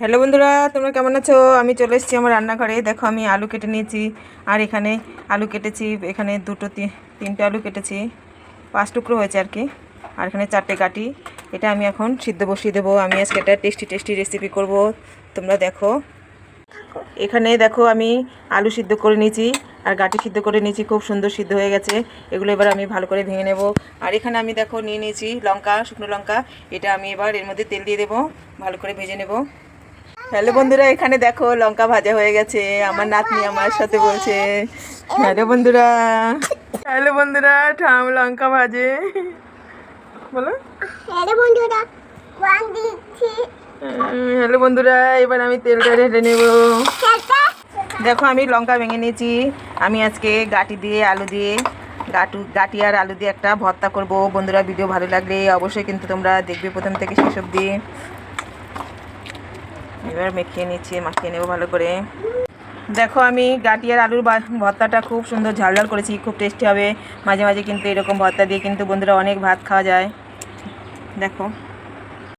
Hello বন্ধুরা, তোমরা কেমন আছো? আমি চলে এসেছি আমার রান্নাঘরে। দেখো আমি আলু কেটে নিয়েছি, আর এখানে আলু কেটেছি, এখানে তিনটে আলু কেটেছি, 5 টুকরো হয়েছে আর কি। আর এখানে 4টে গাঁটি। এটা আমি এখন সিদ্ধ বসিয়ে দেবো। আমি আজকে একটা টেস্টি রেসিপি করব, তোমরা দেখো। এখানে দেখো আমি আলু সিদ্ধ করে নিয়েছি আর গাঁটি সিদ্ধ করে নিয়েছি, খুব সুন্দর সিদ্ধ হয়ে গেছে। এগুলো এবার আমি ভালো করে ভেঙে নেব। আর এখানে আমি দেখো নিয়ে নিয়েছি লঙ্কা, শুকনো লঙ্কা। এটা আমি এবার এর মধ্যে তেল দিয়ে দেবো, ভালো করে ভেজে নেব। হ্যালো বন্ধুরা, এখানে দেখো লঙ্কা ভাজা হয়ে গেছে। আমার নাতনি আমার সাথে বলছে হ্যালো বন্ধুরা। হ্যালো বন্ধুরা, ঠাম লঙ্কা ভাজে বলো। হ্যালো বন্ধুরা, হ্যালো বন্ধুরা, এবার আমি তেলটা ঢেলে নেব। দেখো আমি লঙ্কা ভেঙে নিয়েছি। আমি আজকে গাঁটি দিয়ে আলু দিয়ে গাঁটি আর আলু দিয়ে একটা ভর্তা করব। বন্ধুরা, ভিডিও ভালো লাগলে অবশ্যই কিন্তু তোমরা দেখবে প্রথম থেকে শেষ অবধি। এবার মাখিয়ে নেব ভালো করে। দেখো আমি গাঁটি আর আলুর ভর্তাটা খুব সুন্দর ঝাল ঝাল করেছি, খুব টেস্টি হবে। মাঝে মাঝে কিন্তু এরকম ভর্তা দিয়ে কিন্তু বন্ধুরা অনেক ভাত খাওয়া যায়। দেখো।